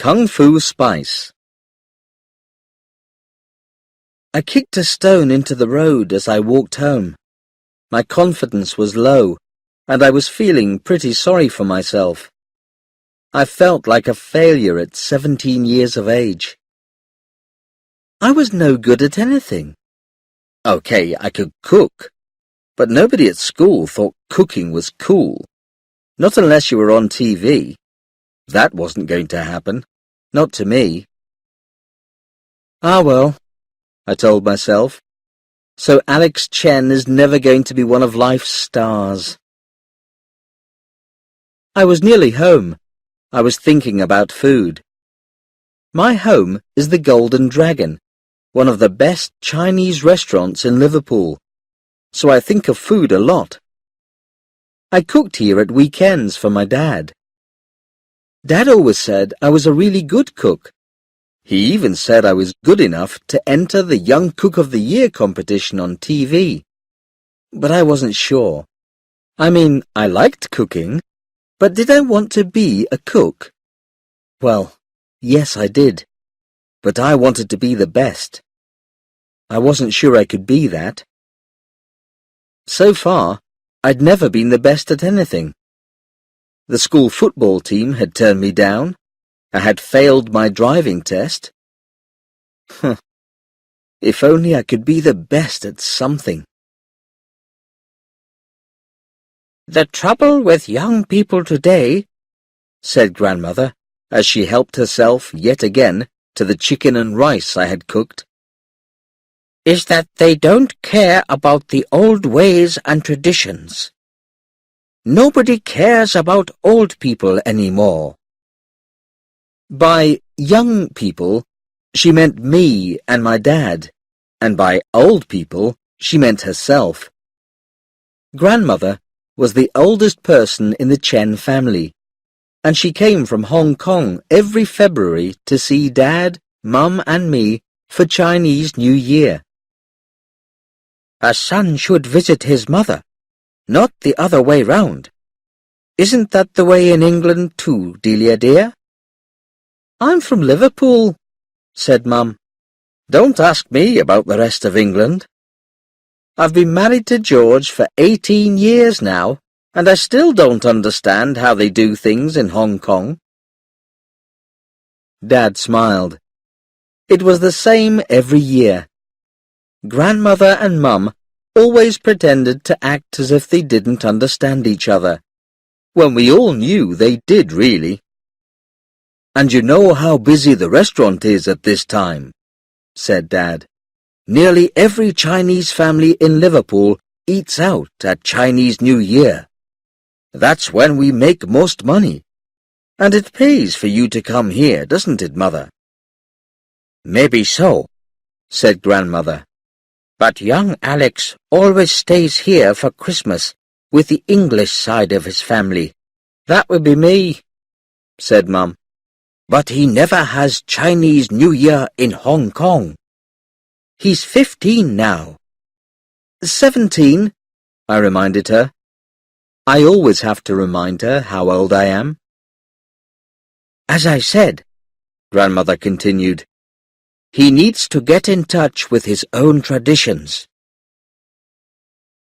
Kung Fu Spice. I kicked a stone into the road as I walked home. My confidence was low, and I was feeling pretty sorry for myself. I felt like a failure at 17 years of age. I was no good at anything. Okay, I could cook, but nobody at school thought cooking was cool. Not unless you were on TV. That wasn't going to happen. Not to me. Ah well, I told myself. So Alex Chen is never going to be one of life's stars. I was nearly home. I was thinking about food. My home is the Golden Dragon, one of the best Chinese restaurants in Liverpool, so I think of food a lot. I cooked here at weekends for my dad. Dad always said I was a really good cook. He even said I was good enough to enter the Young Cook of the Year competition on TV. But I wasn't sure. I mean, I liked cooking, but did I want to be a cook? Well, yes, I did. But I wanted to be the best. I wasn't sure I could be that. So far, I'd never been the best at anything. The school football team had turned me down. I had failed my driving test. If only I could be the best at something. "The trouble with young people today," said Grandmother, as she helped herself yet again to the chicken and rice I had cooked, "is that they don't care about the old ways and traditions. Nobody cares about old people anymore." By young people, she meant me and my dad, and by old people, she meant herself. Grandmother was the oldest person in the Chen family, and she came from Hong Kong every February to see Dad, Mum and me for Chinese New Year. "A son should visit his mother, not the other way round. Isn't that the way in England too, Delia dear?" "I'm from Liverpool," said Mum. "Don't ask me about the rest of England. I've been married to George for 18 years now, and I still don't understand how they do things in Hong Kong." Dad smiled. It was the same every year. Grandmother and Mum always pretended to act as if they didn't understand each other, when we all knew they did really. "And you know how busy the restaurant is at this time," said Dad. "Nearly every Chinese family in Liverpool eats out at Chinese New Year. That's when we make most money. And it pays for you to come here, doesn't it, Mother?" "Maybe so," said Grandmother. "But young Alex always stays here for Christmas with the English side of his family." "That would be me," said Mum. "But he never has Chinese New Year in Hong Kong. He's 15 now." 17, I reminded her. I always have to remind her how old I am. "As I said," Grandmother continued, "he needs to get in touch with his own traditions."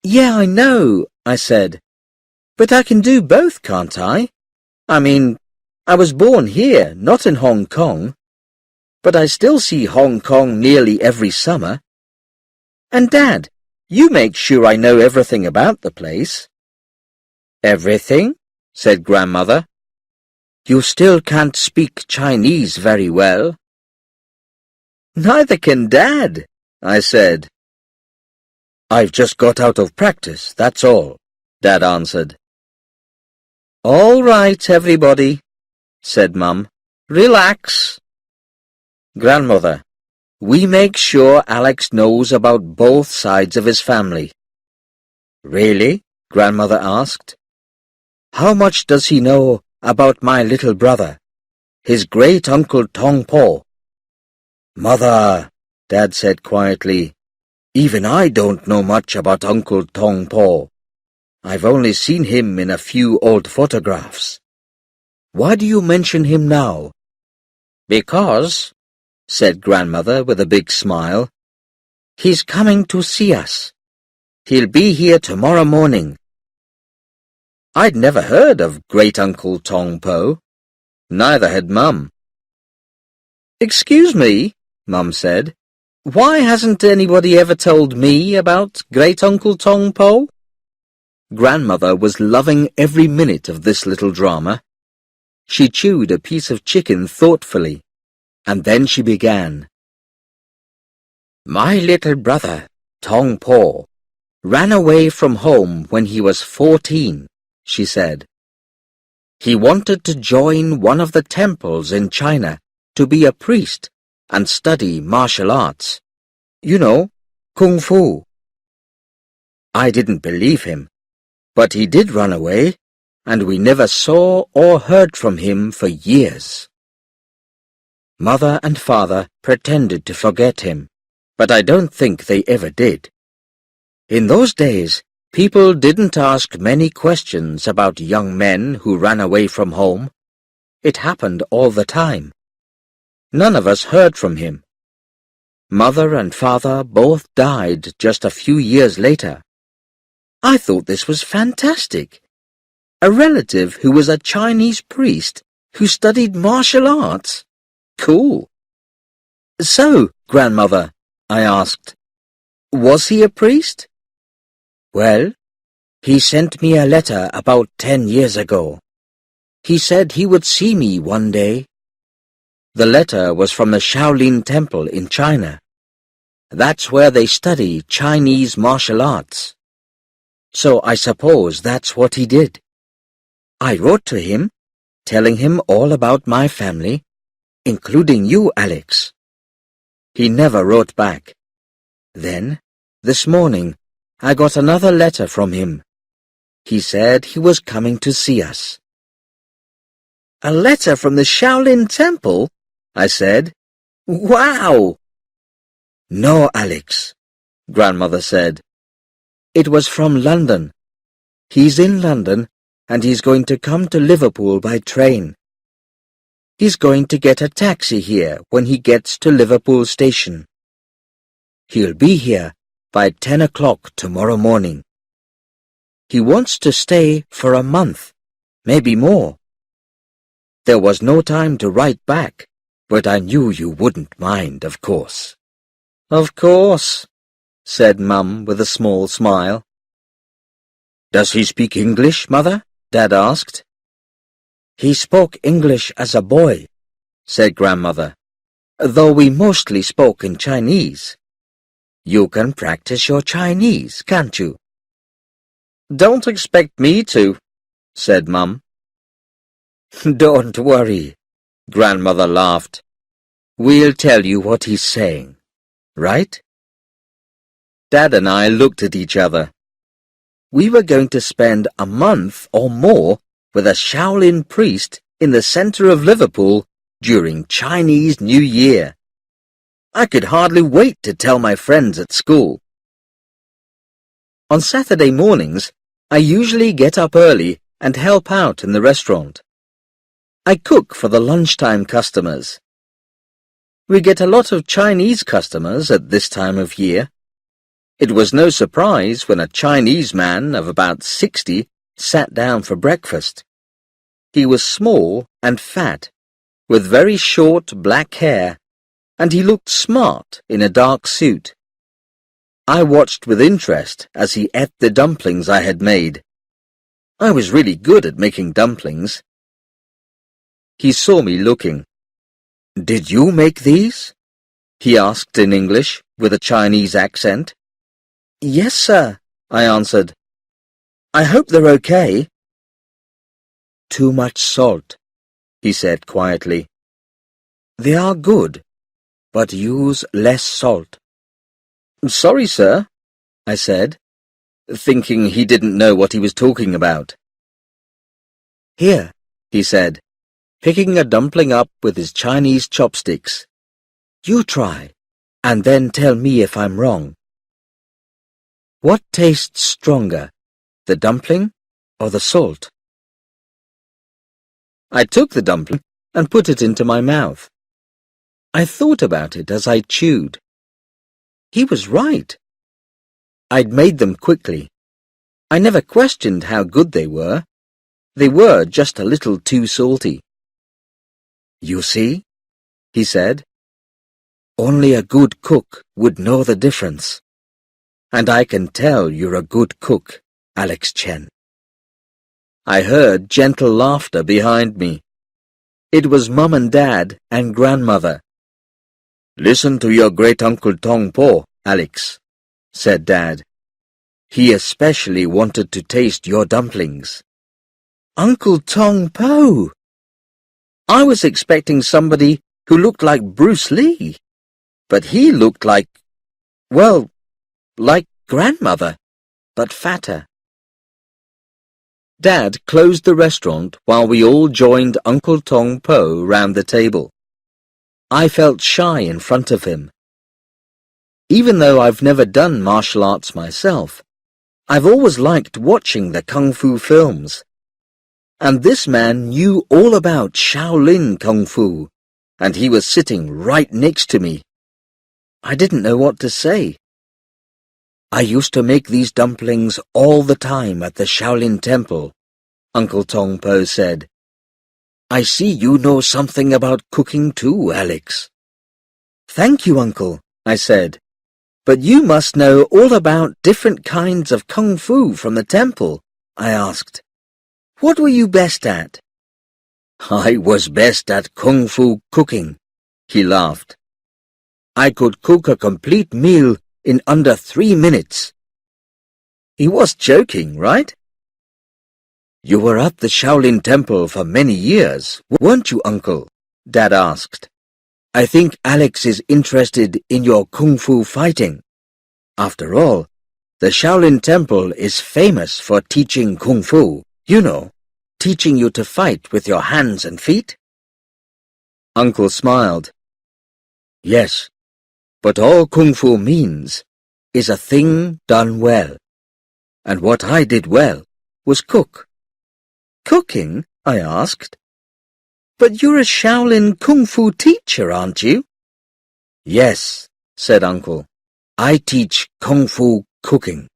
"Yeah, I know," I said. "But I can do both, can't I? I mean, I was born here, not in Hong Kong. But I still see Hong Kong nearly every summer. And Dad, you make sure I know everything about the place." "Everything?" said Grandmother. "You still can't speak Chinese very well." "Neither can Dad," I said. "I've just got out of practice, that's all," Dad answered. "All right, everybody," said Mum. "Relax." "Grandmother, we make sure Alex knows about both sides of his family." "Really?" Grandmother asked. "How much does he know about my little brother, his great-uncle Tong Po?" "Mother," Dad said quietly, "even I don't know much about Uncle Tong Po. I've only seen him in a few old photographs. Why do you mention him now?" Because, said Grandmother with a big smile, he's coming to see us. He'll be here tomorrow morning. I'd never heard of Great-Uncle Tong Po. Neither had Mum. Excuse me, Mum said. Why hasn't anybody ever told me about Great-Uncle Tong Po? Grandmother was loving every minute of this little drama. She chewed a piece of chicken thoughtfully, and then she began. My little brother, Tong Po, ran away from home when he was 14, she said. He wanted to join one of the temples in China to be a priest and study martial arts. You know, kung fu. I didn't believe him, but he did run away, and we never saw or heard from him for years. Mother and Father pretended to forget him, but I don't think they ever did. In those days, people didn't ask many questions about young men who ran away from home. It happened all the time. None of us heard from him. Mother and Father both died just a few years later. I thought this was fantastic. A relative who was a Chinese priest who studied martial arts. Cool. So, Grandmother, I asked, was he a priest? Well, he sent me a letter about 10 years ago. He said he would see me one day. The letter was from the Shaolin Temple in China. That's where they study Chinese martial arts. So I suppose that's what he did. I wrote to him, telling him all about my family, including you, Alex. He never wrote back. Then, this morning, I got another letter from him. He said he was coming to see us. A letter from the Shaolin Temple? I said. Wow! No, Alex, Grandmother said. It was from London. He's in London, and he's going to come to Liverpool by train. He's going to get a taxi here when he gets to Liverpool station. He'll be here by 10 o'clock tomorrow morning. He wants to stay for a month, maybe more. There was no time to write back, but I knew you wouldn't mind, of course. Of course, said Mum with a small smile. Does he speak English, Mother? Dad asked. He spoke English as a boy, said Grandmother, though we mostly spoke in Chinese. You can practice your Chinese, can't you? Don't expect me to, said Mum. Don't worry, Grandmother laughed. We'll tell you what he's saying, right? Dad and I looked at each other. We were going to spend a month or more with a Shaolin priest in the center of Liverpool during Chinese New Year. I could hardly wait to tell my friends at school. On Saturday mornings, I usually get up early and help out in the restaurant. I cook for the lunchtime customers. We get a lot of Chinese customers at this time of year. It was no surprise when a Chinese man of about 60 sat down for breakfast. He was small and fat, with very short black hair, and he looked smart in a dark suit. I watched with interest as he ate the dumplings I had made. I was really good at making dumplings. He saw me looking. Did you make these? He asked in English with a Chinese accent. Yes, sir, I answered. I hope they're okay. Too much salt, he said quietly. They are good, but use less salt. Sorry, sir, I said, thinking he didn't know what he was talking about. Here, he said, picking a dumpling up with his Chinese chopsticks. You try, and then tell me if I'm wrong. What tastes stronger, the dumpling or the salt? I took the dumpling and put it into my mouth. I thought about it as I chewed. He was right. I'd made them quickly. I never questioned how good they were. They were just a little too salty. You see, he said, only a good cook would know the difference. And I can tell you're a good cook, Alex Chen. I heard gentle laughter behind me. It was Mum and Dad and Grandmother. Listen to your great-uncle Tong Po, Alex, said Dad. He especially wanted to taste your dumplings. Uncle Tong Po! I was expecting somebody who looked like Bruce Lee, but he looked like, well, like Grandmother, but fatter. Dad closed the restaurant while we all joined Uncle Tong Po round the table. I felt shy in front of him. Even though I've never done martial arts myself, I've always liked watching the kung fu films. And this man knew all about Shaolin Kung Fu, and he was sitting right next to me. I didn't know what to say. I used to make these dumplings all the time at the Shaolin Temple, Uncle Tong Po said. I see you know something about cooking too, Alex. Thank you, Uncle, I said. But you must know all about different kinds of Kung Fu from the temple, I asked. What were you best at? I was best at Kung Fu cooking, he laughed. I could cook a complete meal in under 3 minutes. He was joking, right? You were at the Shaolin Temple for many years, weren't you, Uncle? Dad asked. I think Alex is interested in your Kung Fu fighting. After all, the Shaolin Temple is famous for teaching Kung Fu, you know, teaching you to fight with your hands and feet. Uncle smiled. Yes, but all Kung Fu means is a thing done well. And what I did well was cook. Cooking? I asked. But you're a Shaolin Kung Fu teacher, aren't you? Yes, said Uncle. I teach Kung Fu cooking.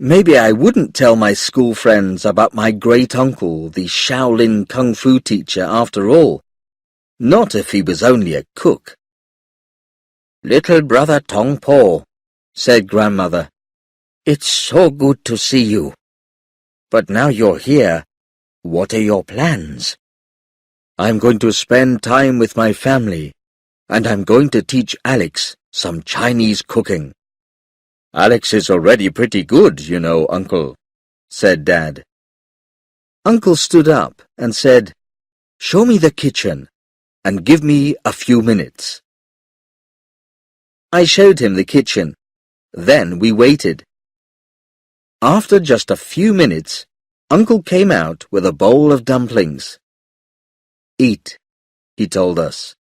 Maybe I wouldn't tell my school friends about my great-uncle, the Shaolin Kung Fu teacher, after all. Not if he was only a cook. Little brother Tong Po, said Grandmother. It's so good to see you. But now you're here, what are your plans? I'm going to spend time with my family, and I'm going to teach Alex some Chinese cooking. Alex is already pretty good, you know, Uncle, said Dad. Uncle stood up and said, Show me the kitchen, and give me a few minutes. I showed him the kitchen. Then we waited. After just a few minutes, Uncle came out with a bowl of dumplings. Eat, he told us.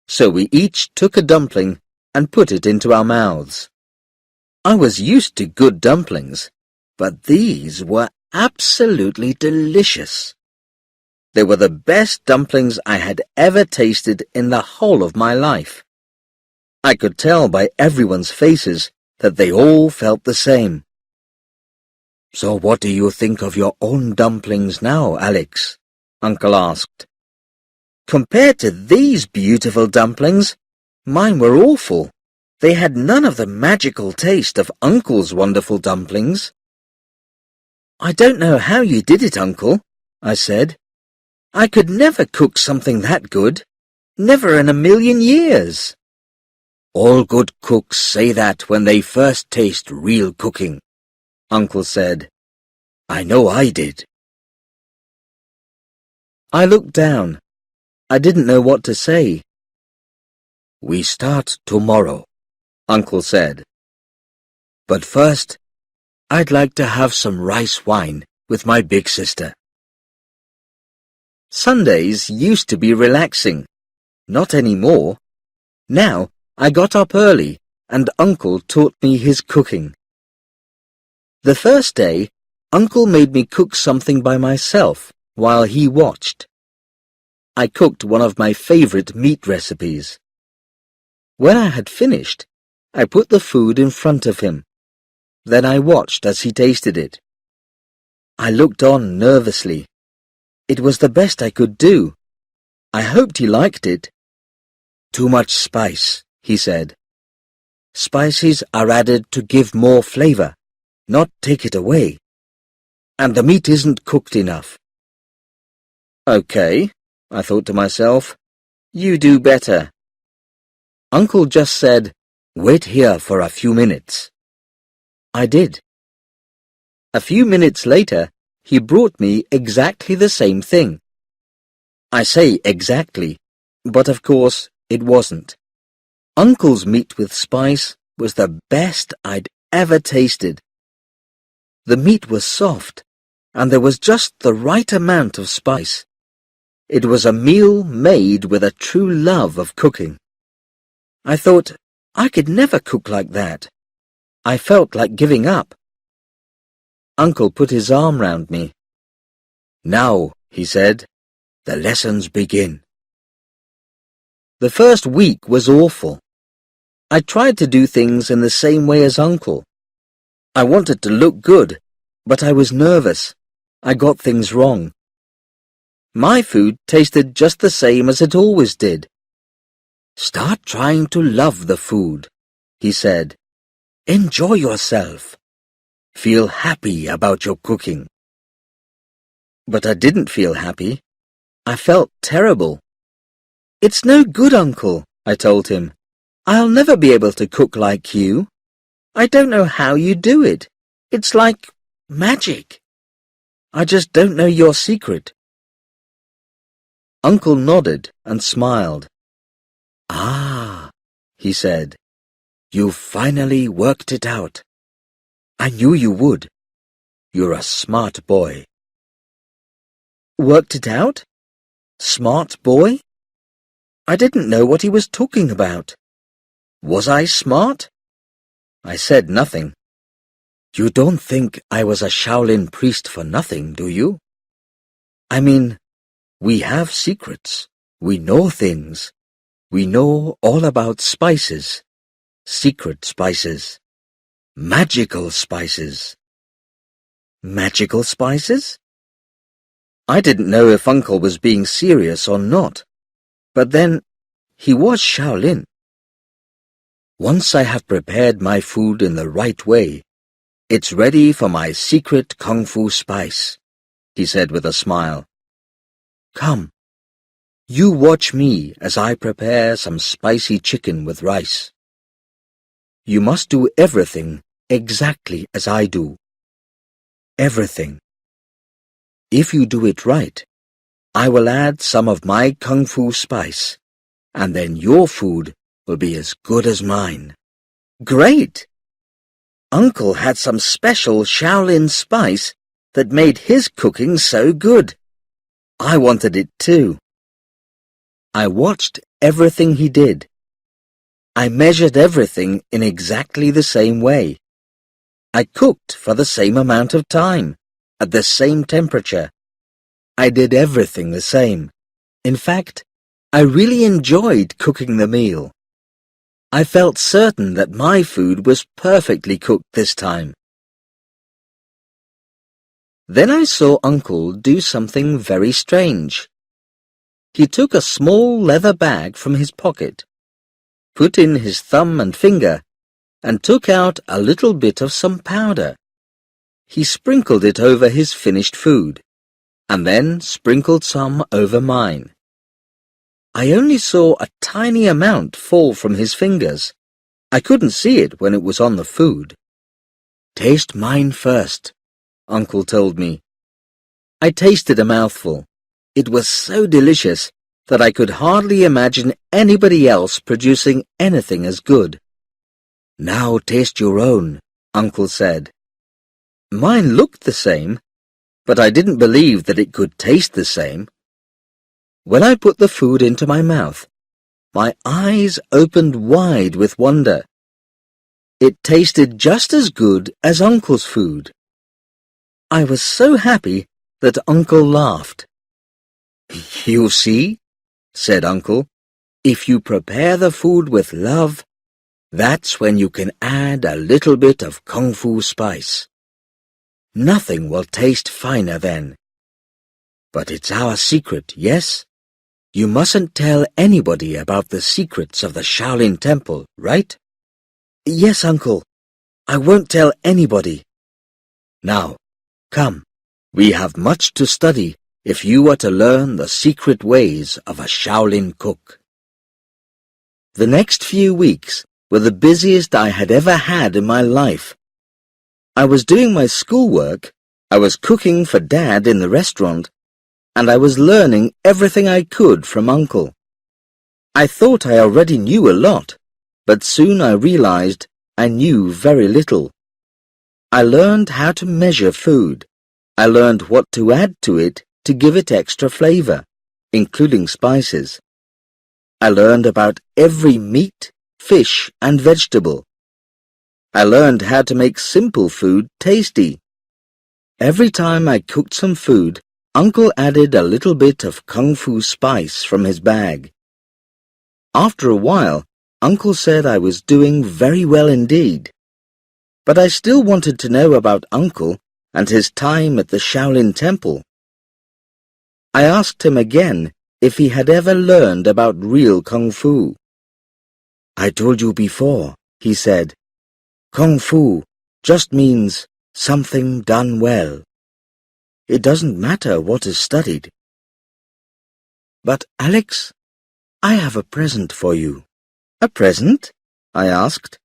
So we each took a dumpling and put it into our mouths. I was used to good dumplings, but these were absolutely delicious. They were the best dumplings I had ever tasted in the whole of my life. I could tell by everyone's faces that they all felt the same. So what do you think of your own dumplings now, Alex? Uncle asked. Compared to these beautiful dumplings, mine were awful. They had none of the magical taste of Uncle's wonderful dumplings. I don't know how you did it, Uncle, I said. I could never cook something that good. Never in a million years. All good cooks say that when they first taste real cooking, Uncle said. I know I did. I looked down. I didn't know what to say. We start tomorrow, Uncle said. But first, I'd like to have some rice wine with my big sister. Sundays used to be relaxing. Not anymore. Now, I got up early and Uncle taught me his cooking. The first day, Uncle made me cook something by myself while he watched. I cooked one of my favorite meat recipes. When I had finished, I put the food in front of him. Then I watched as he tasted it. I looked on nervously. It was the best I could do. I hoped he liked it. "Too much spice," he said. "Spices are added to give more flavor, not take it away. And the meat isn't cooked enough." "Okay," I thought to myself. "You do better." Uncle just said, "Wait here for a few minutes." I did. A few minutes later, he brought me exactly the same thing. I say exactly, but of course it wasn't. Uncle's meat with spice was the best I'd ever tasted. The meat was soft, and there was just the right amount of spice. It was a meal made with a true love of cooking. I thought, I could never cook like that. I felt like giving up. Uncle put his arm round me. "Now," he said, "the lessons begin." The first week was awful. I tried to do things in the same way as Uncle. I wanted to look good, but I was nervous. I got things wrong. My food tasted just the same as it always did. "Start trying to love the food," he said. "Enjoy yourself. Feel happy about your cooking." But I didn't feel happy. I felt terrible. "It's no good, Uncle," I told him. "I'll never be able to cook like you. I don't know how you do it. It's like magic. I just don't know your secret." Uncle nodded and smiled. "Ah," he said, "you've finally worked it out. I knew you would. You're a smart boy." Worked it out? Smart boy? I didn't know what he was talking about. Was I smart? I said nothing. "You don't think I was a Shaolin priest for nothing, do you? I mean, we have secrets. We know things. We know all about spices. Secret spices. Magical spices." Magical spices? I didn't know if Uncle was being serious or not. But then, he was Shaolin. "Once I have prepared my food in the right way, it's ready for my secret kung fu spice," he said with a smile. "Come, you watch me as I prepare some spicy chicken with rice. You must do everything exactly as I do. Everything. If you do it right, I will add some of my kung fu spice, and then your food will be as good as mine." Great! Uncle had some special Shaolin spice that made his cooking so good. I wanted it too. I watched everything he did. I measured everything in exactly the same way. I cooked for the same amount of time, at the same temperature. I did everything the same. In fact, I really enjoyed cooking the meal. I felt certain that my food was perfectly cooked this time. Then I saw Uncle do something very strange. He took a small leather bag from his pocket, put in his thumb and finger, and took out a little bit of some powder. He sprinkled it over his finished food, and then sprinkled some over mine. I only saw a tiny amount fall from his fingers. I couldn't see it when it was on the food. "Taste mine first," Uncle told me. I tasted a mouthful. It was so delicious that I could hardly imagine anybody else producing anything as good. "Now taste your own," Uncle said. Mine looked the same, but I didn't believe that it could taste the same. When I put the food into my mouth, my eyes opened wide with wonder. It tasted just as good as Uncle's food. I was so happy that Uncle laughed. "You see," said Uncle. "If you prepare the food with love, that's when you can add a little bit of Kung Fu spice. Nothing will taste finer then. But it's our secret, yes? You mustn't tell anybody about the secrets of the Shaolin Temple, right?" "Yes, Uncle. I won't tell anybody." "Now, come. We have much to study if you are to learn the secret ways of a Shaolin cook." The next few weeks were the busiest I had ever had in my life. I was doing my schoolwork, I was cooking for Dad in the restaurant, and I was learning everything I could from Uncle. I thought I already knew a lot, but soon I realized I knew very little. I learned how to measure food. I learned what to add to it to give it extra flavor, including spices. I learned about every meat, fish, and vegetable. I learned how to make simple food tasty. Every time I cooked some food, Uncle added a little bit of Kung Fu spice from his bag. After a while, Uncle said I was doing very well indeed. But I still wanted to know about Uncle and his time at the Shaolin Temple. I asked him again if he had ever learned about real Kung Fu. "I told you before," he said. "Kung Fu just means something done well. It doesn't matter what is studied." "But, Alex, I have a present for you." "A present?" I asked.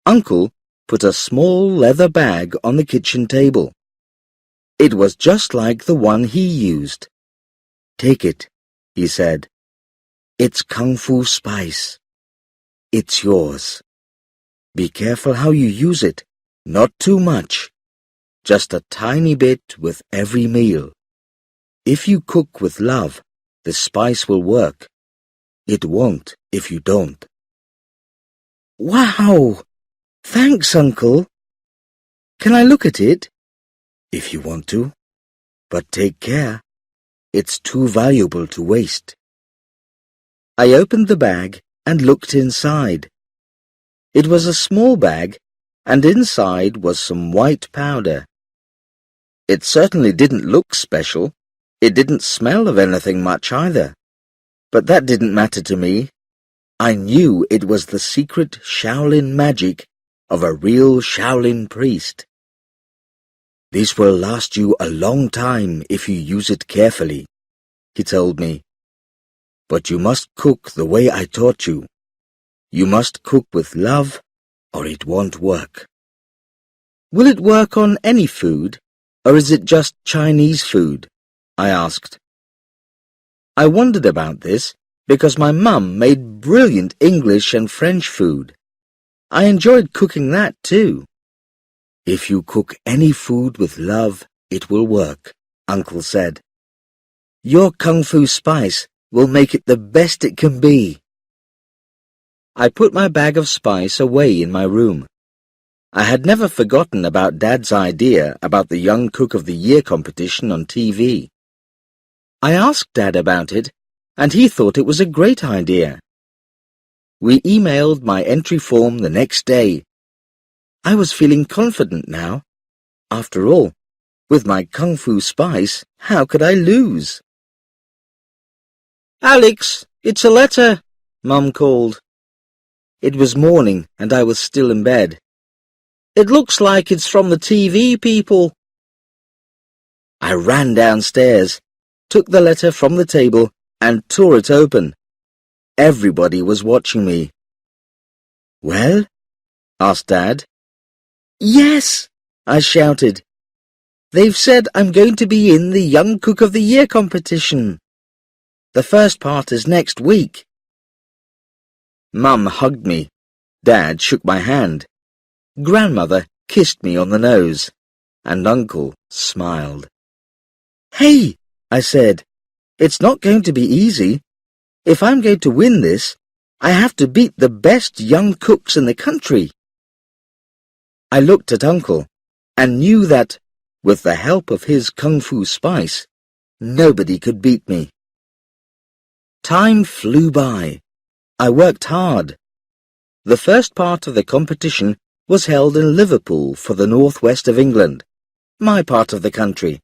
Uncle put a small leather bag on the kitchen table. It was just like the one he used. "Take it," he said. "It's Kung Fu spice. It's yours. Be careful how you use it, not too much. Just a tiny bit with every meal. If you cook with love, the spice will work. It won't if you don't." "Wow! Thanks, Uncle. Can I look at it?" "If you want to. But take care. It's too valuable to waste." I opened the bag and looked inside. It was a small bag, and inside was some white powder. It certainly didn't look special. It didn't smell of anything much either. But that didn't matter to me. I knew it was the secret Shaolin magic of a real Shaolin priest. "This will last you a long time if you use it carefully," he told me. "But you must cook the way I taught you. You must cook with love, or it won't work." "Will it work on any food, or is it just Chinese food?" I asked. I wondered about this because my mum made brilliant English and French food. I enjoyed cooking that too. "If you cook any food with love, it will work," Uncle said. "Your Kung Fu spice will make it the best it can be." I put my bag of spice away in my room. I had never forgotten about Dad's idea about the Young Cook of the Year competition on TV. I asked Dad about it, and he thought it was a great idea. We emailed my entry form the next day. I was feeling confident now. After all, with my Kung Fu spice, how could I lose? "Alex, it's a letter," Mum called. It was morning, and I was still in bed. "It looks like it's from the TV people." I ran downstairs, took the letter from the table, and tore it open. Everybody was watching me. "Well?" asked Dad. "Yes!" I shouted. "They've said I'm going to be in the Young Cook of the Year competition. The first part is next week." Mum hugged me. Dad shook my hand. Grandmother kissed me on the nose, and Uncle smiled. "Hey," I said, "it's not going to be easy. If I'm going to win this, I have to beat the best young cooks in the country." I looked at Uncle and knew that, with the help of his Kung Fu spice, nobody could beat me. Time flew by. I worked hard. The first part of the competition was held in Liverpool for the northwest of England, my part of the country.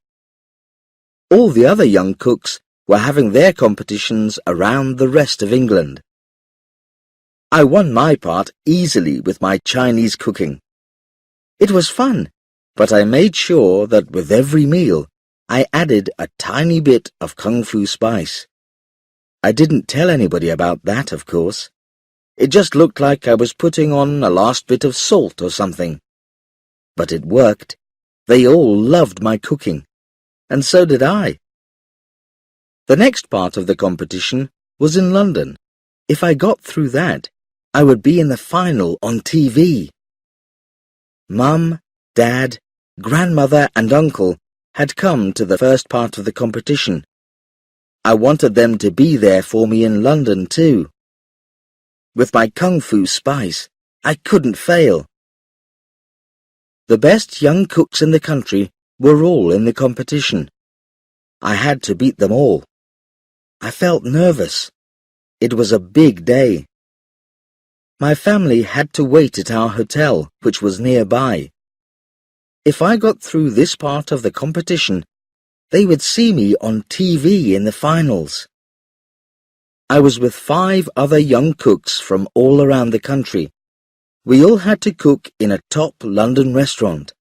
All the other young cooks were having their competitions around the rest of England. I won my part easily with my Chinese cooking. It was fun, but I made sure that with every meal I added a tiny bit of Kung Fu spice. I didn't tell anybody about that, of course. It just looked like I was putting on a last bit of salt or something. But it worked. They all loved my cooking, and so did I. The next part of the competition was in London. If I got through that, I would be in the final on TV. Mum, Dad, Grandmother and Uncle had come to the first part of the competition. I wanted them to be there for me in London too. With my Kung Fu spice, I couldn't fail. The best young cooks in the country were all in the competition. I had to beat them all. I felt nervous. It was a big day. My family had to wait at our hotel, which was nearby. If I got through this part of the competition, they would see me on TV in the finals. I was with 5 other young cooks from all around the country. We all had to cook in a top London restaurant,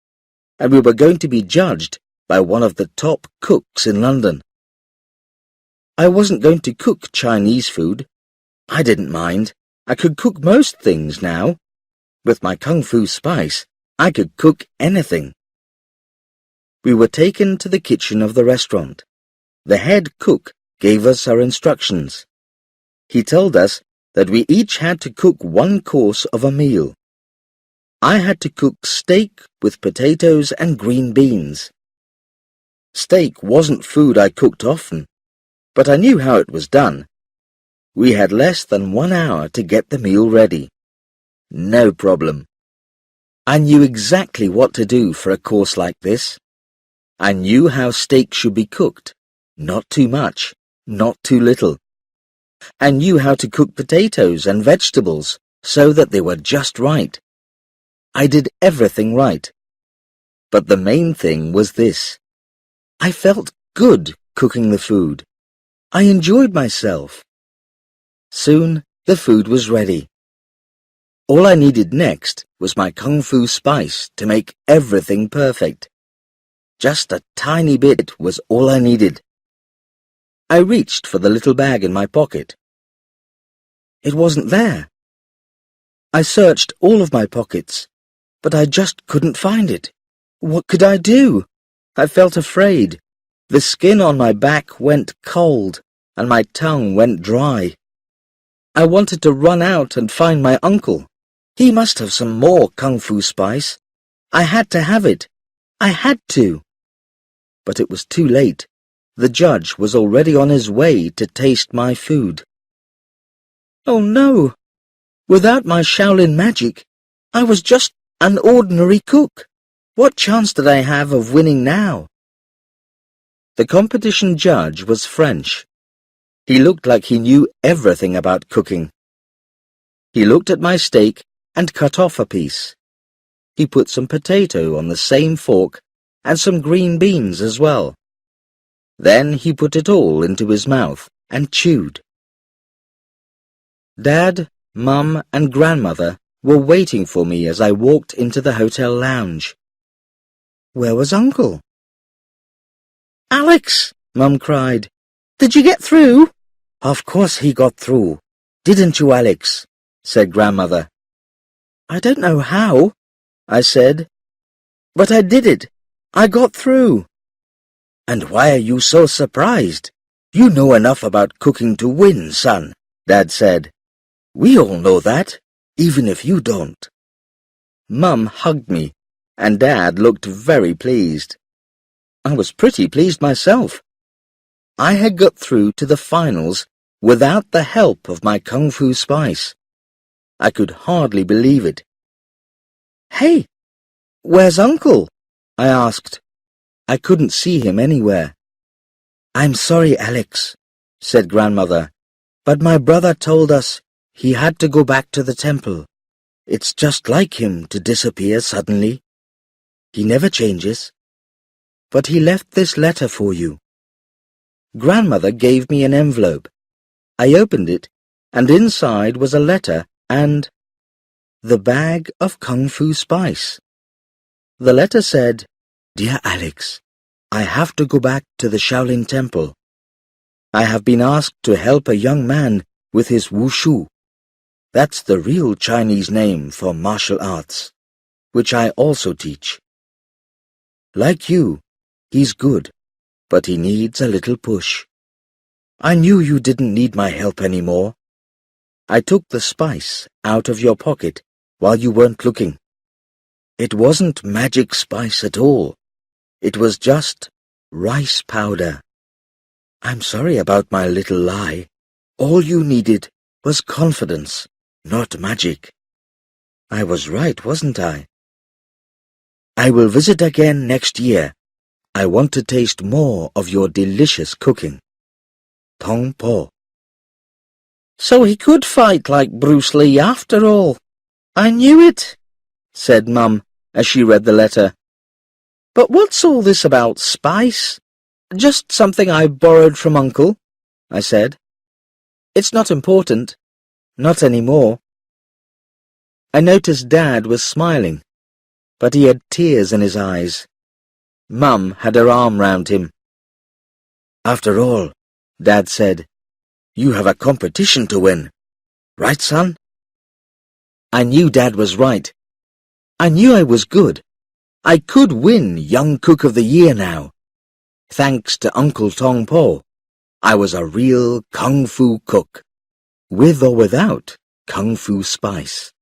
and we were going to be judged by one of the top cooks in London. I wasn't going to cook Chinese food. I didn't mind. I could cook most things now. With my Kung Fu spice, I could cook anything. We were taken to the kitchen of the restaurant. The head cook gave us our instructions. He told us that we each had to cook 1 course of a meal. I had to cook steak with potatoes and green beans. Steak wasn't food I cooked often, but I knew how it was done. We had less than 1 hour to get the meal ready. No problem. I knew exactly what to do for a course like this. I knew how steak should be cooked. Not too much, not too little. I knew how to cook potatoes and vegetables so that they were just right. I did everything right. But the main thing was this. I felt good cooking the food. I enjoyed myself. Soon the food was ready. All I needed next was my Kung Fu spice to make everything perfect. Just a tiny bit was all I needed. I reached for the little bag in my pocket. It wasn't there. I searched all of my pockets, but I just couldn't find it. What could I do? I felt afraid. The skin on my back went cold, and my tongue went dry. I wanted to run out and find my uncle. He must have some more Kung Fu spice. I had to have it. I had to. But it was too late. The judge was already on his way to taste my food. Oh no! Without my Shaolin magic, I was just an ordinary cook. What chance did I have of winning now? The competition judge was French. He looked like he knew everything about cooking. He looked at my steak and cut off a piece. He put some potato on the same fork and some green beans as well. Then he put it all into his mouth and chewed. Dad, Mum, and Grandmother were waiting for me as I walked into the hotel lounge. Where was Uncle? Alex, Mum cried. Did you get through? Of course he got through. Didn't you, Alex? Said Grandmother. I don't know how, I said. But I did it. I got through. And why are you so surprised? You know enough about cooking to win, son, Dad said. We all know that, even if you don't. Mum hugged me, and Dad looked very pleased. I was pretty pleased myself. I had got through to the finals without the help of my Kung Fu spice. I could hardly believe it. Hey, where's Uncle? I asked. I couldn't see him anywhere. I'm sorry, Alex, said Grandmother. But my brother told us he had to go back to the temple. It's just like him to disappear suddenly. He never changes. But he left this letter for you. Grandmother gave me an envelope. I opened it, and inside was a letter and the bag of Kung Fu spice. The letter said, "Dear Alex, I have to go back to the Shaolin Temple. I have been asked to help a young man with his wushu. That's the real Chinese name for martial arts, which I also teach. Like you, he's good, but he needs a little push. I knew you didn't need my help anymore. I took the spice out of your pocket while you weren't looking. It wasn't magic spice at all. It was just rice powder. I'm sorry about my little lie. All you needed was confidence, not magic. I was right, wasn't I? I will visit again next year. I want to taste more of your delicious cooking. Tong Po." "So he could fight like Bruce Lee after all. I knew it," said Mum as she read the letter. "But what's all this about spice?" "Just something I borrowed from Uncle," I said. "It's not important. Not anymore." I noticed Dad was smiling, but he had tears in his eyes. Mum had her arm round him. "After all," Dad said, "you have a competition to win. Right, son?" I knew Dad was right. I knew I was good. I could win Young Cook of the Year now. Thanks to Uncle Tong Po, I was a real Kung Fu cook, with or without Kung Fu spice.